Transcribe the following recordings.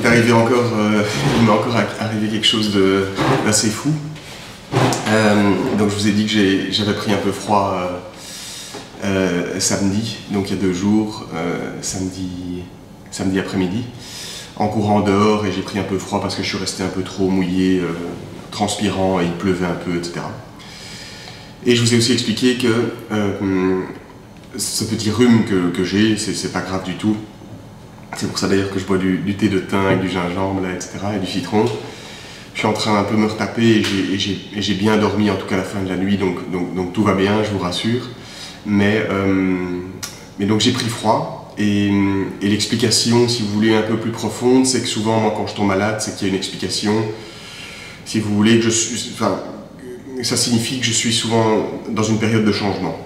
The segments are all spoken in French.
m'est arrivé encore, il m'est encore arrivé quelque chose d'assez fou. Donc je vous ai dit que j'avais pris un peu froid samedi, donc il y a 2 jours, samedi après-midi, en courant dehors, et j'ai pris un peu froid parce que je suis resté un peu trop mouillé, transpirant, et il pleuvait un peu, etc. Et je vous ai aussi expliqué que ce petit rhume que j'ai, c'est pas grave du tout. C'est pour ça d'ailleurs que je bois du thé de thym avec du gingembre, là, etc., et du citron. Je suis en train d'un peu me retaper et j'ai bien dormi, en tout cas à la fin de la nuit, donc tout va bien, je vous rassure. Mais donc j'ai pris froid, et l'explication, si vous voulez, un peu plus profonde, c'est que souvent, moi, quand je tombe malade, c'est qu'il y a une explication. Si vous voulez, que ça signifie que je suis souvent dans une période de changement.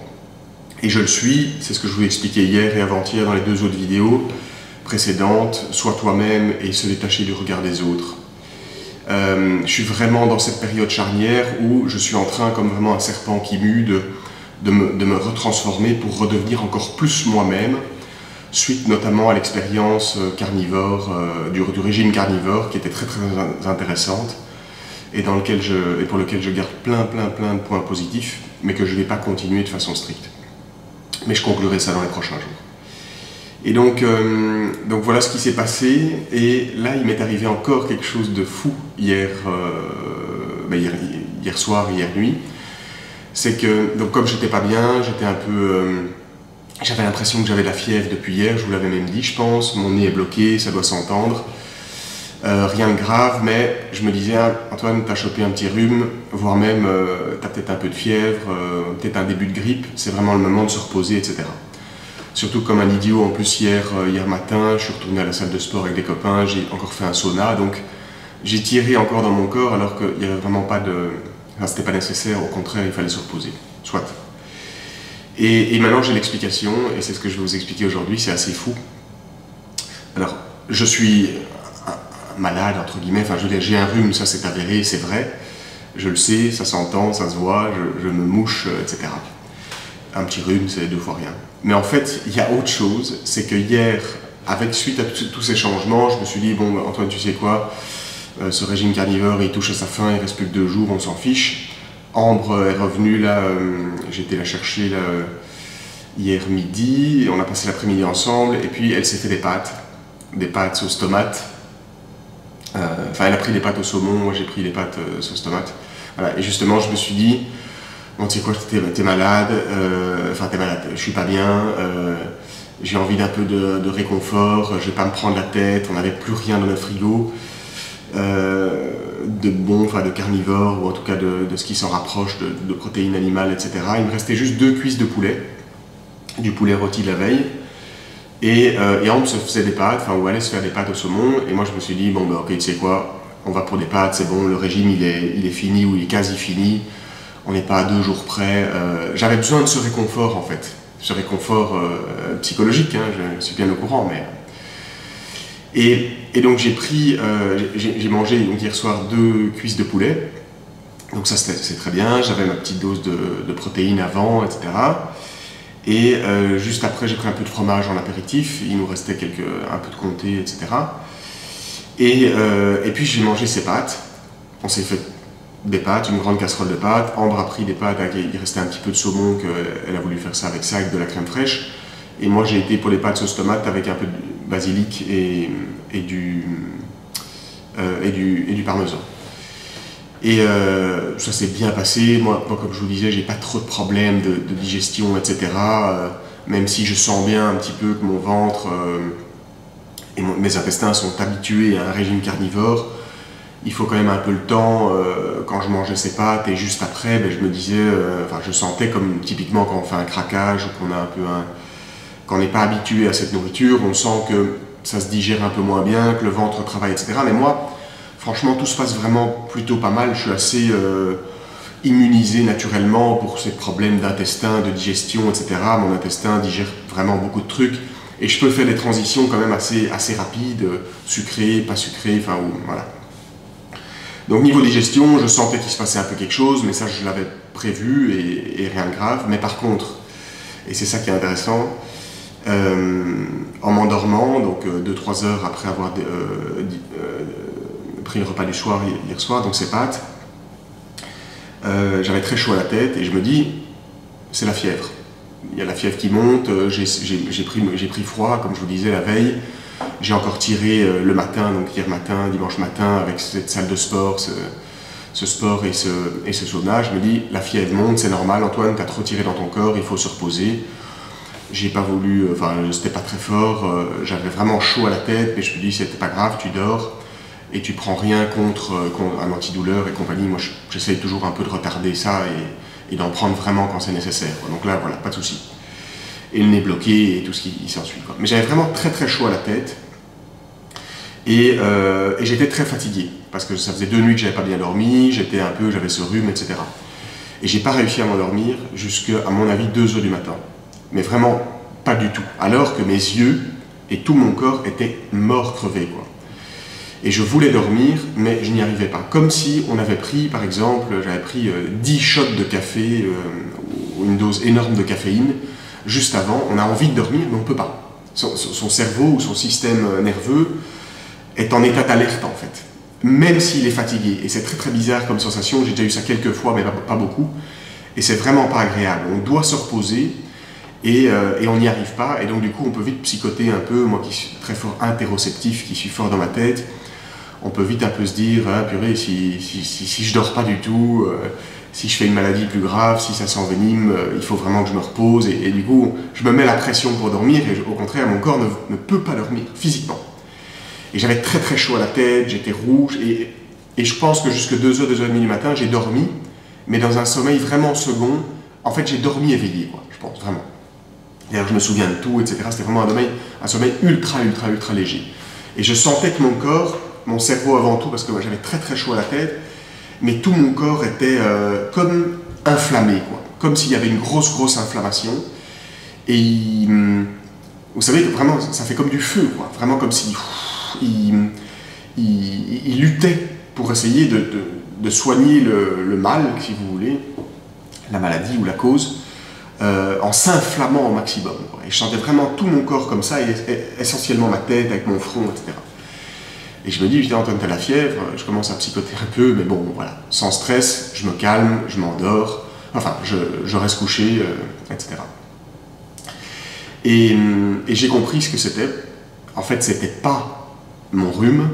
Et je le suis, c'est ce que je vous ai expliqué hier et avant-hier dans les 2 autres vidéos précédentes, sois toi-même et se détacher du regard des autres. Je suis vraiment dans cette période charnière où je suis en train, comme vraiment un serpent qui mue, de me retransformer pour redevenir encore plus moi-même, suite notamment à l'expérience carnivore, du régime carnivore, qui était très intéressante, et pour lequel je garde plein de points positifs, mais que je ne vais pas continuer de façon stricte. Mais je conclurai ça dans les prochains jours. Et donc voilà ce qui s'est passé, et là il m'est arrivé encore quelque chose de fou hier soir, hier nuit. C'est que, donc comme j'étais pas bien, j'étais un peu... j'avais l'impression que j'avais de la fièvre depuis hier, je vous l'avais même dit je pense, mon nez est bloqué, ça doit s'entendre. Rien de grave, mais je me disais, Antoine, t'as chopé un petit rhume, voire même t'as peut-être un peu de fièvre, peut-être un début de grippe, c'est vraiment le moment de se reposer, etc. Surtout comme un idiot, en plus hier matin, je suis retourné à la salle de sport avec des copains, j'ai encore fait un sauna, donc j'ai tiré encore dans mon corps alors qu'il n'y avait vraiment pas de... Enfin, c'était pas nécessaire, au contraire, il fallait se reposer, soit. Et maintenant j'ai l'explication, et c'est ce que je vais vous expliquer aujourd'hui, c'est assez fou. Alors, je suis malade, entre guillemets, enfin je veux dire, j'ai un rhume, ça c'est avéré, c'est vrai, je le sais, ça s'entend, ça se voit, je me mouche, etc. Un petit rhume, c'est 2 fois rien. Mais en fait, il y a autre chose, c'est que hier, suite à tous ces changements, je me suis dit, bon Antoine, tu sais quoi, ce régime carnivore, il touche à sa fin, il reste plus que 2 jours, on s'en fiche. Ambre est revenue, là, j'ai été la chercher là, hier midi, on a passé l'après-midi ensemble, et puis elle s'est fait des pâtes sauce tomate. Enfin, elle a pris des pâtes au saumon, moi j'ai pris des pâtes sauce tomate. Voilà. Et justement, je me suis dit, bon, tu sais quoi, t'es malade, t'es malade, je suis pas bien, j'ai envie d'un peu de réconfort, je vais pas me prendre la tête, on n'avait plus rien dans notre frigo, de bon, enfin de carnivore, ou en tout cas de ce qui s'en rapproche, de protéines animales, etc. Il me restait juste 2 cuisses de poulet, du poulet rôti de la veille. Et Ambre se faisait des pâtes, enfin, ou allait se faire des pâtes au saumon, et moi je me suis dit, bon, bah, ok, tu sais quoi, on va pour des pâtes, c'est bon, le régime il est fini, ou il est quasi fini, on n'est pas à 2 jours près. J'avais besoin de ce réconfort en fait, ce réconfort psychologique, hein, je suis bien au courant, mais... Et donc j'ai mangé donc, hier soir 2 cuisses de poulet, donc ça c'est très bien, j'avais ma petite dose de protéines avant, etc. Et juste après, j'ai pris un peu de fromage en apéritif, il nous restait un peu de comté, etc. Et puis j'ai mangé ces pâtes, on s'est fait des pâtes, une grande casserole de pâtes, Ambre a pris des pâtes, il restait un petit peu de saumon, qu'elle a voulu faire ça, avec de la crème fraîche. Et moi j'ai été pour les pâtes sauce tomate avec un peu de basilic et du parmesan. Et ça s'est bien passé, moi comme je vous disais, j'ai pas trop de problèmes de digestion, etc. Même si je sens bien un petit peu que mon ventre et mes intestins sont habitués à un régime carnivore, il faut quand même un peu le temps, quand je mangeais ces pâtes, et juste après, ben, je me disais, je sentais comme typiquement quand on fait un craquage, ou qu'on n'est pas habitué à cette nourriture, on sent que ça se digère un peu moins bien, que le ventre travaille, etc. Mais moi, franchement, tout se passe vraiment plutôt pas mal. Je suis assez immunisé naturellement pour ces problèmes d'intestin, de digestion, etc. Mon intestin digère vraiment beaucoup de trucs. Et je peux faire des transitions quand même assez rapides, sucrées, pas sucrées, enfin voilà. Donc niveau digestion, je sentais qu'il se passait un peu quelque chose, mais ça je l'avais prévu et rien de grave. Mais par contre, et c'est ça qui est intéressant, en m'endormant, donc donc 2-3 heures après avoir pris le repas du soir hier soir, donc ces pâtes. J'avais très chaud à la tête et je me dis, c'est la fièvre. Il y a la fièvre qui monte, j'ai pris froid, comme je vous disais la veille. J'ai encore tiré le matin, donc hier matin, dimanche matin, avec cette salle de sport, ce sport et ce sauna. Je me dis, la fièvre monte, c'est normal, Antoine, tu as trop tiré dans ton corps, il faut se reposer. J'ai pas voulu, enfin, c'était pas très fort, j'avais vraiment chaud à la tête, mais je me dis, c'était pas grave, tu dors et tu prends rien contre un antidouleur et compagnie. Moi, j'essaye toujours un peu de retarder ça et d'en prendre vraiment quand c'est nécessaire. Donc là, voilà, pas de souci. Et le nez bloqué et tout ce qui s'ensuit. Mais j'avais vraiment très très chaud à la tête et j'étais très fatigué parce que ça faisait 2 nuits que j'avais pas bien dormi, j'avais ce rhume, etc. Et j'ai pas réussi à m'endormir jusqu'à, à mon avis, 2 heures du matin. Mais vraiment pas du tout. Alors que mes yeux et tout mon corps étaient morts crevés, quoi. Et je voulais dormir, mais je n'y arrivais pas. Comme si on avait pris, par exemple, j'avais pris 10 shots de café, ou une dose énorme de caféine, juste avant. On a envie de dormir, mais on ne peut pas. Son cerveau ou son système nerveux est en état d'alerte, en fait. Même s'il est fatigué. Et c'est très très bizarre comme sensation. J'ai déjà eu ça quelques fois, mais pas beaucoup. Et c'est vraiment pas agréable. On doit se reposer et on n'y arrive pas. Et donc du coup, on peut vite psychoter un peu. Moi qui suis très fort interoceptif, qui suis fort dans ma tête, on peut vite un peu se dire, ah, purée, si je dors pas du tout, si je fais une maladie plus grave, si ça s'envenime, il faut vraiment que je me repose. Et du coup, je me mets la pression pour dormir et au contraire, mon corps ne peut pas dormir physiquement. Et j'avais très très chaud à la tête, j'étais rouge et je pense que jusque 2h, 2h30 du matin, j'ai dormi, mais dans un sommeil vraiment second. En fait, j'ai dormi éveillé, quoi, je pense, vraiment. D'ailleurs, je me souviens de tout, etc. C'était vraiment un sommeil ultra, ultra, ultra léger. Et je sentais que mon corps, mon cerveau avant tout, parce que moi j'avais très très chaud à la tête, mais tout mon corps était comme inflammé, quoi. Comme s'il y avait une grosse inflammation. Et vous savez, vraiment, ça fait comme du feu, quoi. Vraiment comme si il luttait pour essayer de soigner le mal, si vous voulez, la maladie ou la cause, en s'inflammant au maximum, quoi. Et je sentais vraiment tout mon corps comme ça, et essentiellement ma tête avec mon front, etc. Et je me dis, putain, Antoine, t'as la fièvre, je commence à psychoter un peu, mais bon, voilà, sans stress, je me calme, je m'endors, enfin, je reste couché, etc. Et j'ai compris ce que c'était. En fait, c'était pas mon rhume,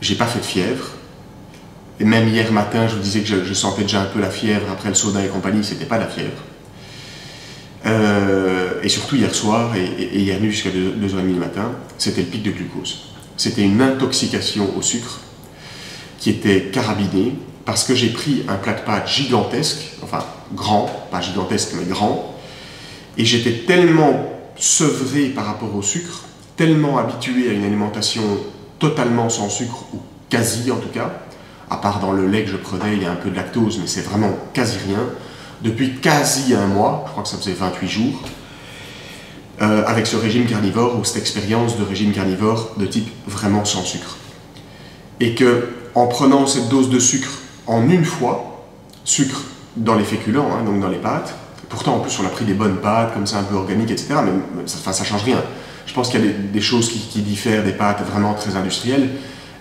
j'ai pas fait de fièvre. Et même hier matin, je vous disais que je sentais déjà un peu la fièvre après le sauna et compagnie, c'était pas la fièvre. Et surtout hier soir et hier nuit jusqu'à 2h30 du matin, c'était le pic de glucose. C'était une intoxication au sucre qui était carabinée parce que j'ai pris un plat de pâtes gigantesque, enfin grand, pas gigantesque mais grand, et j'étais tellement sevré par rapport au sucre, tellement habitué à une alimentation totalement sans sucre, ou quasi en tout cas, à part dans le lait que je prenais, il y a un peu de lactose, mais c'est vraiment quasi rien, depuis quasi un mois, je crois que ça faisait 28 jours, avec ce régime carnivore ou cette expérience de régime carnivore de type vraiment sans sucre. Et que en prenant cette dose de sucre en une fois, sucre dans les féculents, hein, donc dans les pâtes, pourtant en plus on a pris des bonnes pâtes, comme ça un peu organiques, etc., mais ça change rien. Je pense qu'il y a des choses qui diffèrent des pâtes vraiment très industrielles,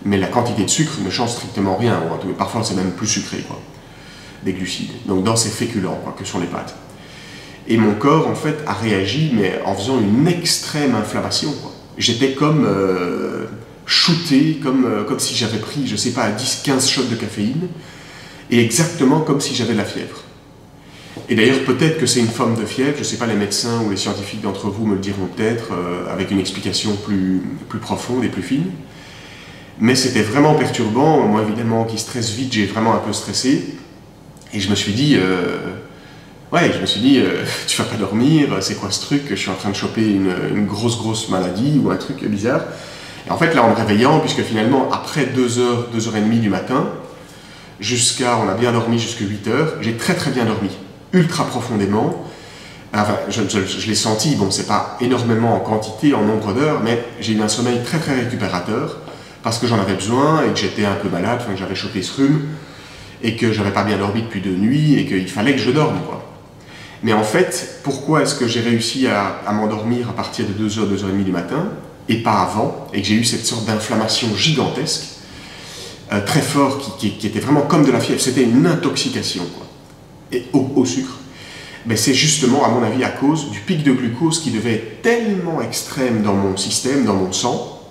mais la quantité de sucre ne change strictement rien, ou parfois c'est même plus sucré, quoi, des glucides, donc dans ces féculents, quoi, que sont les pâtes. Et mon corps, en fait, a réagi, mais en faisant une extrême inflammation, quoi. J'étais comme shooté, comme si j'avais pris, je sais pas, 10-15 shots de caféine, et exactement comme si j'avais de la fièvre. Et d'ailleurs, peut-être que c'est une forme de fièvre, je sais pas, les médecins ou les scientifiques d'entre vous me le diront peut-être, avec une explication plus profonde et plus fine. Mais c'était vraiment perturbant. Moi, évidemment, qui stresse vite, j'ai vraiment un peu stressé. Et je me suis dit... tu vas pas dormir, c'est quoi ce truc? Je suis en train de choper une grosse maladie ou un truc bizarre. Et en fait, là, en me réveillant, puisque finalement, après 2h, 2h30 du matin, on a bien dormi jusqu'à 8h, j'ai très bien dormi, ultra profondément. Enfin, je l'ai senti, bon, c'est pas énormément en quantité, en nombre d'heures, mais j'ai eu un sommeil très récupérateur, parce que j'en avais besoin et que j'étais un peu malade, enfin, que j'avais chopé ce rhume, et que j'avais pas bien dormi depuis 2 nuits, et qu'il fallait que je dorme, quoi. Mais en fait, pourquoi est-ce que j'ai réussi à m'endormir à partir de 2h, 2h30 du matin? et pas avant, et que j'ai eu cette sorte d'inflammation gigantesque, très fort, qui était vraiment comme de la fièvre, c'était une intoxication, quoi. Et au sucre, ben c'est justement, à mon avis, à cause du pic de glucose qui devait être tellement extrême dans mon système, dans mon sang,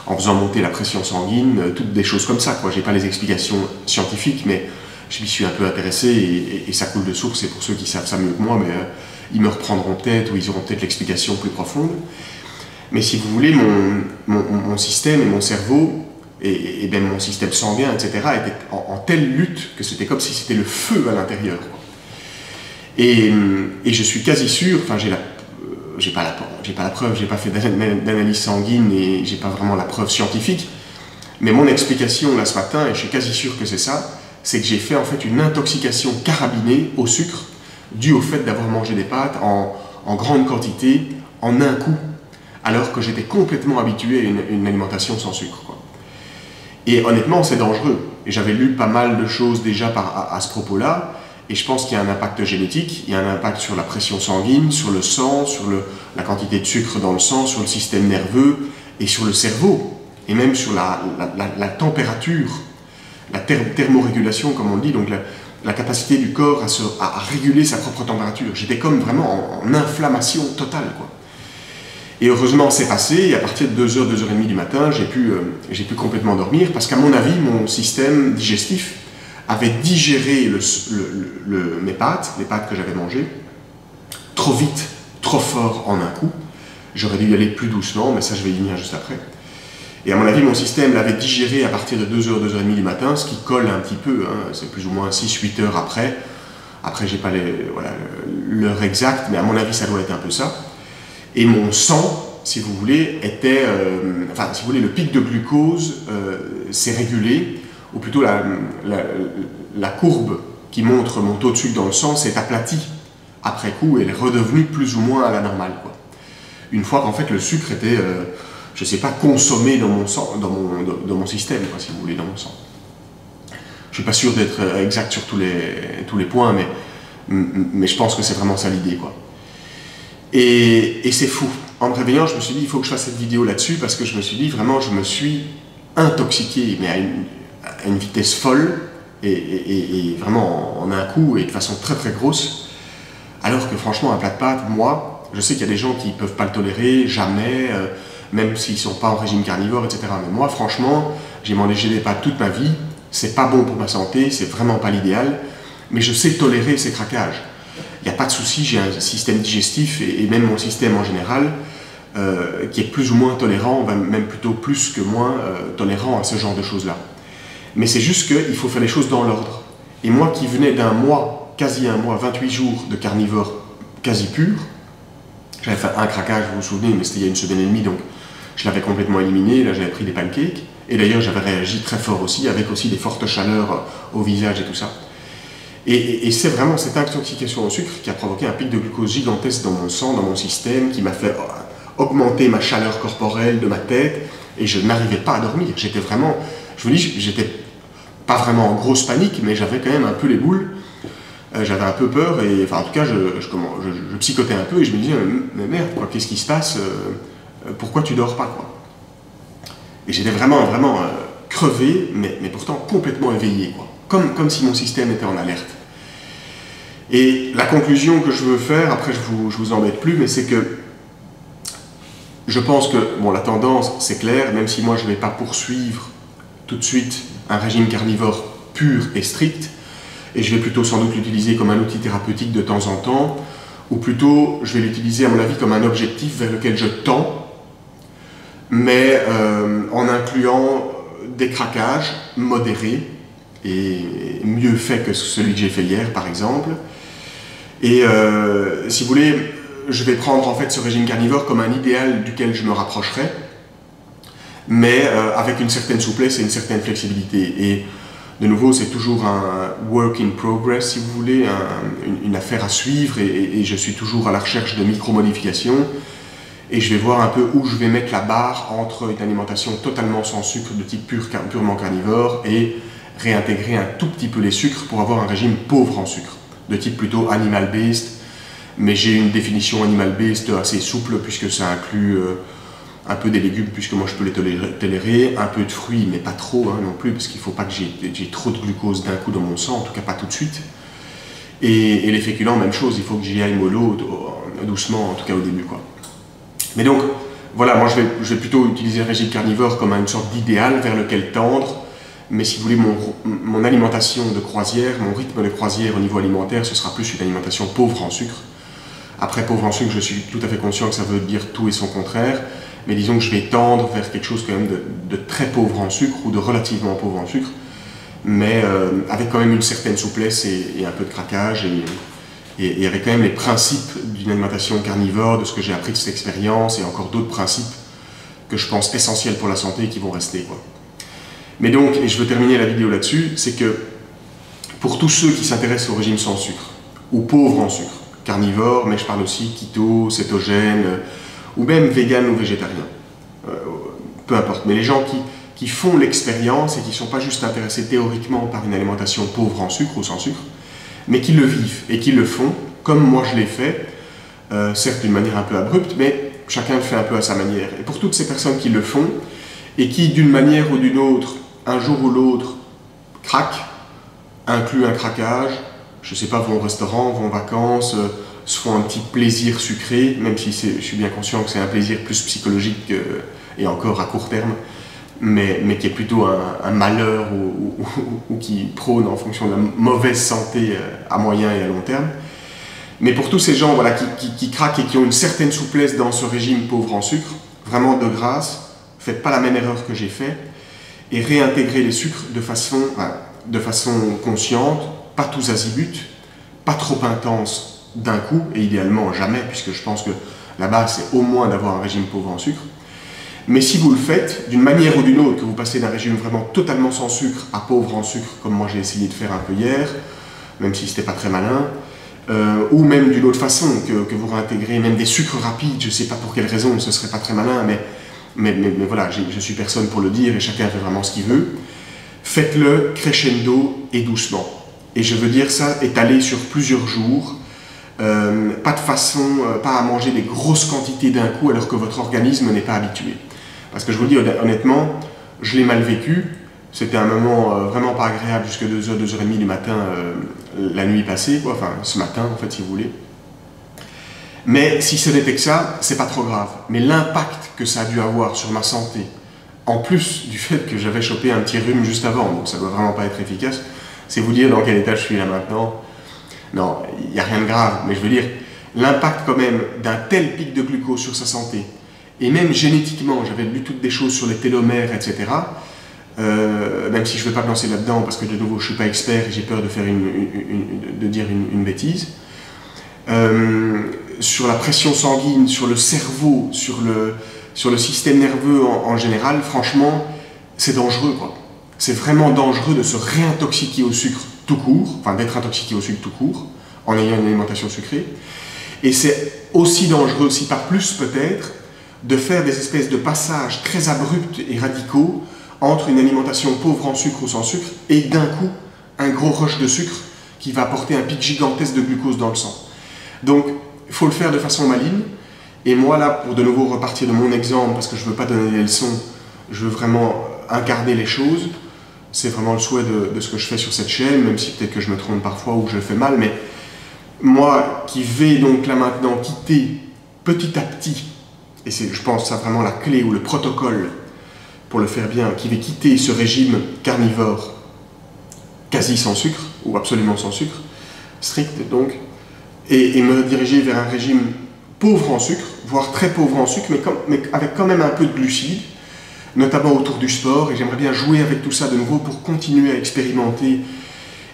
en faisant monter la pression sanguine, toutes des choses comme ça, quoi. J'ai pas les explications scientifiques, mais je m'y suis un peu intéressé, et ça coule de source, et pour ceux qui savent ça mieux que moi, mais ils me reprendront peut-être, ou ils auront peut-être l'explication plus profonde. Mais si vous voulez, mon système et mon cerveau, et bien mon système sanguin, etc., étaient en telle lutte que c'était comme si c'était le feu à l'intérieur, quoi. Et je suis quasi sûr, enfin j'ai pas la preuve, j'ai pas fait d'analyse sanguine et j'ai pas vraiment la preuve scientifique, mais mon explication là ce matin, et je suis quasi sûr que c'est ça, c'est que j'ai fait en fait une intoxication carabinée au sucre, due au fait d'avoir mangé des pâtes en grande quantité, en un coup, alors que j'étais complètement habitué à une alimentation sans sucre, quoi. Et honnêtement, c'est dangereux. Et j'avais lu pas mal de choses déjà à ce propos-là, et je pense qu'il y a un impact génétique, il y a un impact sur la pression sanguine, sur le sang, sur la quantité de sucre dans le sang, sur le système nerveux, et sur le cerveau, et même sur la température, la thermorégulation, comme on le dit, donc la capacité du corps à réguler sa propre température. J'étais comme vraiment en inflammation totale, quoi. Et heureusement, c'est passé, et à partir de 2h, 2h30 du matin, j'ai pu complètement dormir, parce qu'à mon avis, mon système digestif avait digéré mes pâtes, les pâtes que j'avais mangées, trop vite, trop fort en un coup. J'aurais dû y aller plus doucement, mais ça, je vais y venir juste après. Et à mon avis, mon système l'avait digéré à partir de 2h, 2h30 du matin, ce qui colle un petit peu, hein, c'est plus ou moins 6-8 heures après. Après, j'ai pas l'heure exacte, mais à mon avis, ça doit être un peu ça. Et mon sang, si vous voulez, était... enfin, si vous voulez, le pic de glucose s'est régulé, ou plutôt la courbe qui montre mon taux de sucre dans le sang s'est aplatie après coup, et elle est redevenue plus ou moins à la normale, quoi. Une fois qu'en fait le sucre était, je sais pas, consommé dans mon sang, dans mon système, quoi, si vous voulez, dans mon sang. Je suis pas sûr d'être exact sur tous les points, mais je pense que c'est vraiment ça l'idée, quoi. Et c'est fou. En me réveillant, je me suis dit, il faut que je fasse cette vidéo là-dessus, parce que je me suis dit, vraiment, je me suis intoxiqué, mais à une vitesse folle, et vraiment en un coup, et de façon très très grosse, alors que franchement, un plat de pâtes, moi, je sais qu'il y a des gens qui ne peuvent pas le tolérer, jamais, même s'ils ne sont pas en régime carnivore, etc. Mais moi, franchement, j'ai mangé des pâtes toute ma vie, c'est pas bon pour ma santé, c'est vraiment pas l'idéal, mais je sais tolérer ces craquages. Il n'y a pas de souci, j'ai un système digestif, et même mon système en général, qui est plus ou moins tolérant, même plutôt plus que moins tolérant à ce genre de choses-là. Mais c'est juste qu'il faut faire les choses dans l'ordre. Et moi qui venais d'un mois, quasi un mois, 28 jours de carnivore quasi pur, j'avais fait un craquage, vous vous souvenez, mais c'était il y a 1 semaine et demie, donc je l'avais complètement éliminé, là j'avais pris des pancakes, et d'ailleurs j'avais réagi très fort aussi, avec aussi des fortes chaleurs au visage et tout ça. Et c'est vraiment cette intoxication au sucre qui a provoqué un pic de glucose gigantesque dans mon sang, dans mon système, qui m'a fait augmenter ma chaleur corporelle de ma tête, et je n'arrivais pas à dormir. J'étais vraiment, je vous dis, j'étais pas vraiment en grosse panique, mais j'avais quand même un peu les boules, j'avais un peu peur, et enfin en tout cas je psychotais un peu, et je me disais, mais merde, quoi, qu'est-ce qui se passe, pourquoi tu dors pas, quoi. Et j'étais vraiment crevé, mais pourtant complètement éveillé, quoi. Comme si mon système était en alerte. Et la conclusion que je veux faire, après je vous embête plus, mais c'est que je pense que, bon, la tendance, c'est clair, même si moi je ne vais pas poursuivre tout de suite un régime carnivore pur et strict, et je vais plutôt sans doute l'utiliser comme un outil thérapeutique de temps en temps, ou plutôt je vais l'utiliser à mon avis comme un objectif vers lequel je tends, mais en incluant des craquages modérés, et mieux fait que celui que j'ai fait hier par exemple. Et si vous voulez, je vais prendre en fait ce régime carnivore comme un idéal duquel je me rapprocherai, mais avec une certaine souplesse et une certaine flexibilité. Et de nouveau, c'est toujours un work in progress, si vous voulez, une affaire à suivre, et je suis toujours à la recherche de micro-modifications, et je vais voir un peu où je vais mettre la barre entre une alimentation totalement sans sucre de type purement carnivore et réintégrer un tout petit peu les sucres pour avoir un régime pauvre en sucre, de type plutôt animal-based, mais j'ai une définition animal-based assez souple puisque ça inclut un peu des légumes puisque moi je peux les tolérer, un peu de fruits mais pas trop hein, non plus parce qu'il ne faut pas que j'ai trop de glucose d'un coup dans mon sang, en tout cas pas tout de suite. Et les féculents, même chose, il faut que j'y aille mollo, doucement, en tout cas au début, quoi. Mais donc, voilà, moi je vais plutôt utiliser le régime carnivore comme une sorte d'idéal vers lequel tendre. Mais si vous voulez, mon alimentation de croisière, mon rythme de croisière au niveau alimentaire, ce sera plus une alimentation pauvre en sucre. Après, pauvre en sucre, je suis tout à fait conscient que ça veut dire tout et son contraire. Mais disons que je vais tendre vers quelque chose quand même de très pauvre en sucre ou de relativement pauvre en sucre. Mais avec quand même une certaine souplesse et un peu de craquage et avec quand même les principes d'une alimentation carnivore, de ce que j'ai appris de cette expérience et encore d'autres principes que je pense essentiels pour la santé et qui vont rester, quoi. Mais donc, et je veux terminer la vidéo là-dessus, c'est que pour tous ceux qui s'intéressent au régime sans sucre ou pauvre en sucre, carnivore, mais je parle aussi keto, cétogène ou même vegan ou végétarien, peu importe, mais les gens qui font l'expérience et qui ne sont pas juste intéressés théoriquement par une alimentation pauvre en sucre ou sans sucre, mais qui le vivent et qui le font, comme moi je l'ai fait, certes d'une manière un peu abrupte, mais chacun le fait un peu à sa manière. Et pour toutes ces personnes qui le font, et qui d'une manière ou d'une autre, un jour ou l'autre, craquent, incluent un craquage, je ne sais pas, vont au restaurant, vont en vacances, se font un petit plaisir sucré, même si je suis bien conscient que c'est un plaisir plus psychologique et encore à court terme, mais qui est plutôt un malheur ou qui prône en fonction de la mauvaise santé à moyen et à long terme. Mais pour tous ces gens voilà, qui craquent et qui ont une certaine souplesse dans ce régime pauvre en sucre, vraiment de grâce, faites pas la même erreur que j'ai fait et réintégrez les sucres de façon consciente, pas tous azimuts, pas trop intense d'un coup, et idéalement jamais, puisque je pense que la base c'est au moins d'avoir un régime pauvre en sucre. Mais si vous le faites, d'une manière ou d'une autre, que vous passez d'un régime vraiment totalement sans sucre à pauvre en sucre, comme moi j'ai essayé de faire un peu hier, même si c'était pas très malin, ou même d'une autre façon, que vous réintégrez même des sucres rapides, je sais pas pour quelle raison, ce serait pas très malin, mais voilà, je suis personne pour le dire et chacun fait vraiment ce qu'il veut. Faites-le crescendo et doucement. Et je veux dire ça étalé sur plusieurs jours, pas de façon, pas à manger des grosses quantités d'un coup alors que votre organisme n'est pas habitué. Parce que je vous le dis honnêtement, je l'ai mal vécu. C'était un moment vraiment pas agréable jusqu'à 2h, 2h30 du matin, la nuit passée, quoi. Enfin ce matin en fait si vous voulez. Mais si ce n'était que ça, c'est pas trop grave. Mais l'impact que ça a dû avoir sur ma santé, en plus du fait que j'avais chopé un petit rhume juste avant, donc ça doit vraiment pas être efficace, c'est vous dire dans quel état je suis là maintenant. Non, il n'y a rien de grave, mais je veux dire, l'impact quand même d'un tel pic de glucose sur sa santé, et même génétiquement, j'avais lu toutes des choses sur les télomères, etc., même si je ne vais pas me lancer là-dedans, parce que de nouveau, je ne suis pas expert et j'ai peur de faire de dire une bêtise, sur la pression sanguine, sur le cerveau, sur le système nerveux en général, franchement, c'est dangereux, quoi. C'est vraiment dangereux de se réintoxiquer au sucre tout court, enfin d'être intoxiqué au sucre tout court, en ayant une alimentation sucrée. Et c'est aussi dangereux, si pas plus peut-être, de faire des espèces de passages très abrupts et radicaux entre une alimentation pauvre en sucre ou sans sucre et d'un coup un gros rush de sucre qui va apporter un pic gigantesque de glucose dans le sang. Donc il faut le faire de façon maligne. Et moi là, pour de nouveau repartir de mon exemple, parce que je ne veux pas donner des leçons, je veux vraiment incarner les choses. C'est vraiment le souhait de ce que je fais sur cette chaîne, même si peut-être que je me trompe parfois ou que je le fais mal, mais moi qui vais donc là maintenant quitter petit à petit, et c'est je pense ça vraiment la clé ou le protocole pour le faire bien, qui vais quitter ce régime carnivore quasi sans sucre, ou absolument sans sucre, strict donc, et me diriger vers un régime pauvre en sucre, voire très pauvre en sucre, mais avec quand même un peu de glucides, notamment autour du sport, et j'aimerais bien jouer avec tout ça de nouveau pour continuer à expérimenter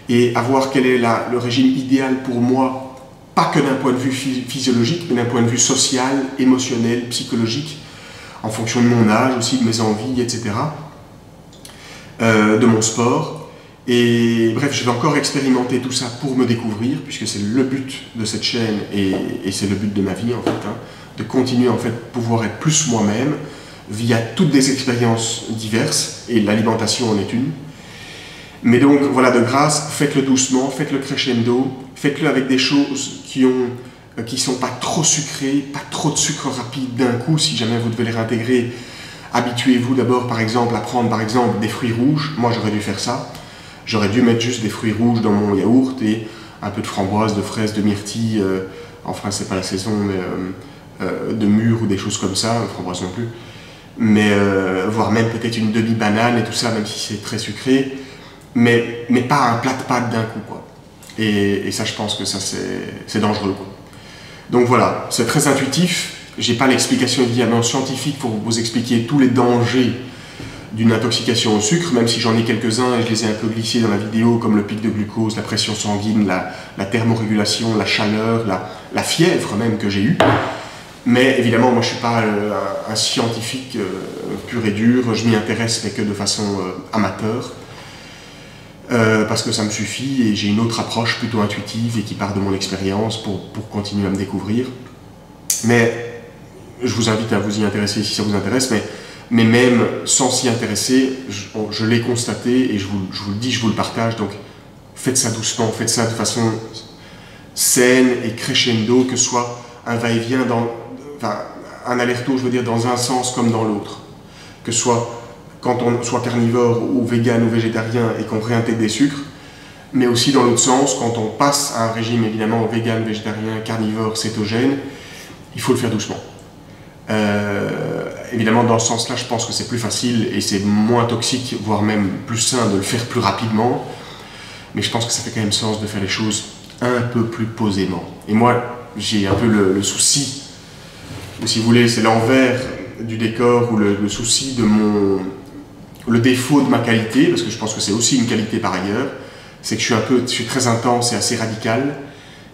et à voir quel est le régime idéal pour moi, pas que d'un point de vue physiologique, mais d'un point de vue social, émotionnel, psychologique, en fonction de mon âge aussi, de mes envies, etc., de mon sport. Et bref, je vais encore expérimenter tout ça pour me découvrir, puisque c'est le but de cette chaîne et c'est le but de ma vie en fait, hein, de continuer en fait pouvoir être plus moi-même, via toutes des expériences diverses, et l'alimentation en est une. Mais donc, voilà, de grâce, faites-le doucement, faites-le crescendo, faites-le avec des choses qui ont qui ne sont pas trop sucrés, pas trop de sucre rapide d'un coup, si jamais vous devez les réintégrer. Habituez-vous d'abord, par exemple, à prendre par exemple des fruits rouges. Moi, j'aurais dû faire ça. J'aurais dû mettre juste des fruits rouges dans mon yaourt et un peu de framboise, de fraises, de myrtille. En France, c'est pas la saison, mais de mûres ou des choses comme ça, framboise non plus. Mais voire même peut-être une demi-banane et tout ça, même si c'est très sucré. Mais pas un plat de pâtes d'un coup, quoi. Et ça, je pense que ça, c'est dangereux, quoi. Donc voilà, c'est très intuitif. J'ai pas l'explication évidemment scientifique pour vous expliquer tous les dangers d'une intoxication au sucre, même si j'en ai quelques-uns et je les ai un peu glissés dans la vidéo, comme le pic de glucose, la pression sanguine, la thermorégulation, la chaleur, la fièvre même que j'ai eue. Mais évidemment, moi je suis pas un scientifique pur et dur, je m'y intéresse mais que de façon amateur. Parce que ça me suffit et j'ai une autre approche plutôt intuitive et qui part de mon expérience pour continuer à me découvrir. Mais je vous invite à vous y intéresser si ça vous intéresse, mais même sans s'y intéresser, je l'ai constaté et je vous le dis, je vous le partage, donc faites ça doucement, faites ça de façon saine et crescendo, que ce soit un va-et-vient, un aller-retour, je veux dire, dans un sens comme dans l'autre, que ce soit quand on soit carnivore ou vegan ou végétarien et qu'on réintègre des sucres, mais aussi dans l'autre sens, quand on passe à un régime évidemment vegan, végétarien, carnivore, cétogène, il faut le faire doucement. Évidemment, dans ce sens-là, je pense que c'est plus facile et c'est moins toxique, voire même plus sain de le faire plus rapidement, mais je pense que ça fait quand même sens de faire les choses un peu plus posément. Et moi, j'ai un peu le souci, ou si vous voulez, c'est l'envers du décor, ou le souci de le défaut de ma qualité, parce que je pense que c'est aussi une qualité par ailleurs, c'est que je suis très intense et assez radical,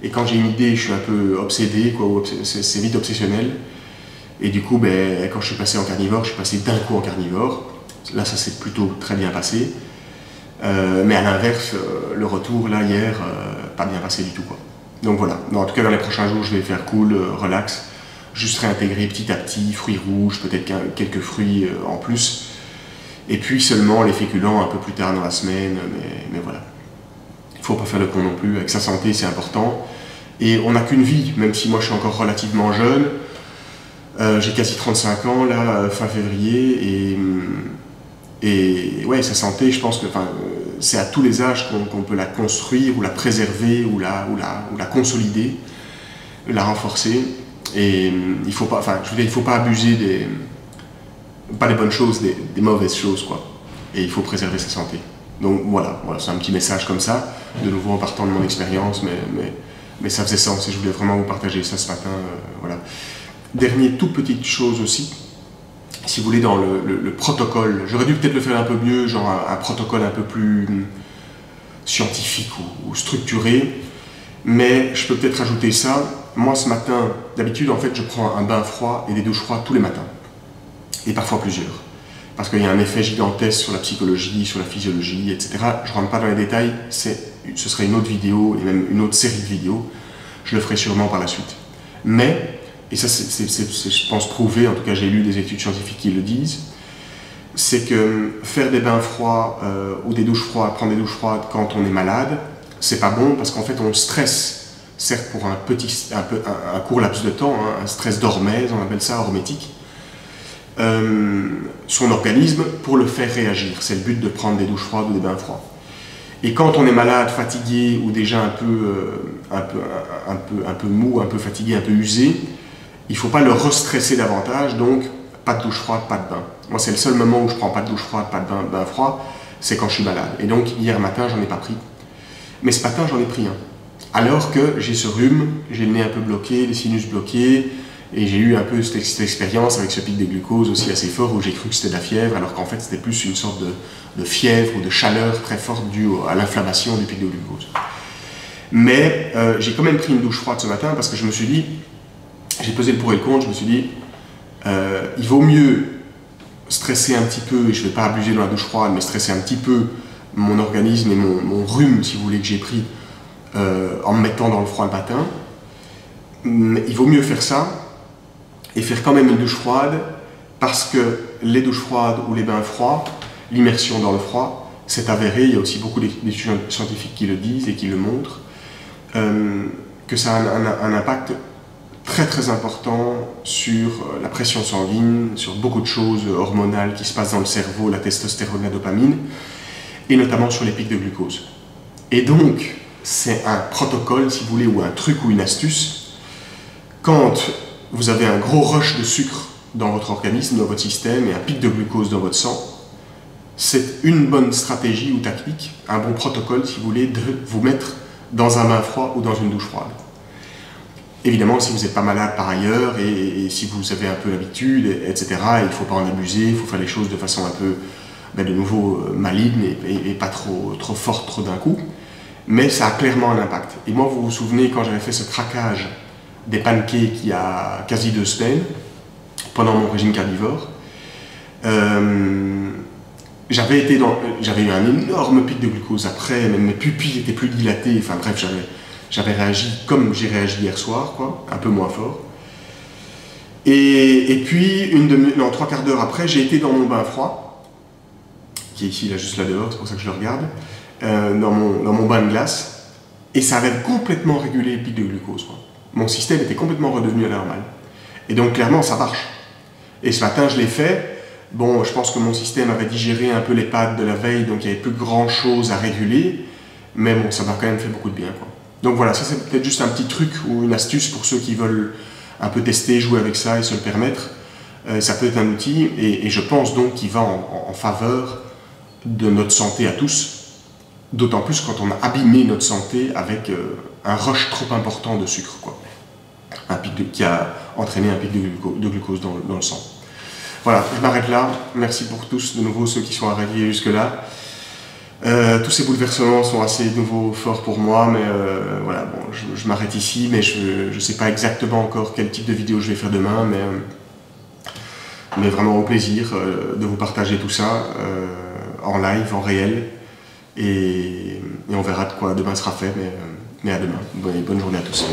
et quand j'ai une idée, je suis un peu obsédé, quoi, c'est vite obsessionnel, et du coup, quand je suis passé en carnivore, je suis passé d'un coup en carnivore, là ça s'est plutôt très bien passé, mais à l'inverse, le retour, là, hier, pas bien passé du tout, quoi. Donc voilà, en tout cas dans les prochains jours, je vais faire cool, relax, juste réintégrer petit à petit, fruits rouges, peut-être quelques fruits en plus, et puis seulement les féculents un peu plus tard dans la semaine, mais voilà. Il ne faut pas faire le con non plus, avec sa santé c'est important. Et on n'a qu'une vie, même si moi je suis encore relativement jeune, j'ai quasi 35 ans là, fin février, et ouais, sa santé, je pense que c'est à tous les âges qu'on peut la construire, ou la préserver, ou la consolider, la renforcer. Et il faut pas, je veux dire, il faut pas abuser pas des bonnes choses, des mauvaises choses, quoi. Et il faut préserver sa santé. Donc voilà, c'est un petit message comme ça, de nouveau en partant de mon expérience, mais ça faisait sens et je voulais vraiment vous partager ça ce matin, voilà. Dernière toute petite chose aussi, si vous voulez, dans le protocole, j'aurais dû peut-être le faire un peu mieux, genre un protocole un peu plus scientifique ou structuré, mais je peux peut-être rajouter ça. Moi ce matin, d'habitude en fait je prends un bain froid et des douches froides tous les matins, et parfois plusieurs, parce qu'il y a un effet gigantesque sur la psychologie, sur la physiologie, etc. Je ne rentre pas dans les détails, ce serait une autre vidéo, et même une autre série de vidéos, je le ferai sûrement par la suite. Mais, et ça c'est je pense prouvé, en tout cas j'ai lu des études scientifiques qui le disent, c'est que faire des bains froids ou des douches froides, prendre des douches froides quand on est malade, c'est pas bon parce qu'en fait on stresse, certes pour un court laps de temps, hein, un stress d'hormèse, on appelle ça hormétique, son organisme pour le faire réagir. C'est le but de prendre des douches froides ou des bains froids. Et quand on est malade, fatigué ou déjà un peu mou, un peu fatigué, un peu usé, il ne faut pas le restresser davantage, donc pas de douche froide, pas de bain. Moi c'est le seul moment où je ne prends pas de douche froide, pas de bain froid, c'est quand je suis malade. Et donc hier matin j'en ai pas pris. Mais ce matin j'en ai pris un. Alors que j'ai ce rhume, j'ai le nez un peu bloqué, les sinus bloqués, et j'ai eu un peu cette expérience avec ce pic de glucose aussi assez fort où j'ai cru que c'était de la fièvre, alors qu'en fait c'était plus une sorte de fièvre ou de chaleur très forte due à l'inflammation du pic de glucose. Mais j'ai quand même pris une douche froide ce matin parce que je me suis dit, j'ai pesé le pour et le contre, je me suis dit, il vaut mieux stresser un petit peu, et je ne vais pas abuser dans la douche froide, mais stresser un petit peu mon organisme et mon rhume, si vous voulez, que j'ai pris en me mettant dans le froid le matin. Il vaut mieux faire ça et faire quand même une douche froide, parce que les douches froides ou les bains froids, l'immersion dans le froid, c'est avéré, il y a aussi beaucoup d'études scientifiques qui le disent et qui le montrent, que ça a un impact très très important sur la pression sanguine, sur beaucoup de choses hormonales qui se passent dans le cerveau, la testostérone, la dopamine, et notamment sur les pics de glucose. Et donc, c'est un protocole, si vous voulez, ou un truc ou une astuce. Quand vous avez un gros rush de sucre dans votre organisme, dans votre système, et un pic de glucose dans votre sang, c'est une bonne stratégie ou tactique, un bon protocole, si vous voulez, de vous mettre dans un bain froid ou dans une douche froide. Évidemment, si vous n'êtes pas malade par ailleurs, et si vous avez un peu l'habitude, etc., il ne faut pas en abuser, il faut faire les choses de façon un peu, de nouveau, maligne et pas trop forte, trop d'un coup. Mais ça a clairement un impact. Et moi, vous vous souvenez, quand j'avais fait ce craquage des pancakes il y a quasi 2 semaines, pendant mon régime carnivore, j'avais eu un énorme pic de glucose après, même mes pupilles étaient plus dilatées, enfin bref, j'avais réagi comme j'ai réagi hier soir, quoi, un peu moins fort. Et puis, 3/4 d'heure après, j'ai été dans mon bain froid, qui est ici, là, juste là dehors, c'est pour ça que je le regarde, dans mon bain de glace, et ça avait complètement régulé le pic de glucose, quoi. Mon système était complètement redevenu à la normale. Et donc, clairement, ça marche. Et ce matin, je l'ai fait. Bon, je pense que mon système avait digéré un peu les pâtes de la veille, donc il n'y avait plus grand chose à réguler, mais bon, ça m'a quand même fait beaucoup de bien, quoi. Donc voilà, ça c'est peut-être juste un petit truc ou une astuce pour ceux qui veulent un peu tester, jouer avec ça et se le permettre. Ça peut être un outil, et je pense donc qu'il va en faveur de notre santé à tous, d'autant plus quand on a abîmé notre santé avec un rush trop important de sucre, quoi. Qui a entraîné un pic de glucose dans le sang. Voilà, je m'arrête là. Merci pour tous, de nouveau, ceux qui sont arrivés jusque-là. Tous ces bouleversements sont assez nouveaux, forts pour moi, mais voilà, bon, je m'arrête ici, mais je ne sais pas exactement encore quel type de vidéo je vais faire demain, mais vraiment au plaisir de vous partager tout ça en live, en réel, et on verra de quoi demain sera fait, mais à demain. Bonne journée à tous.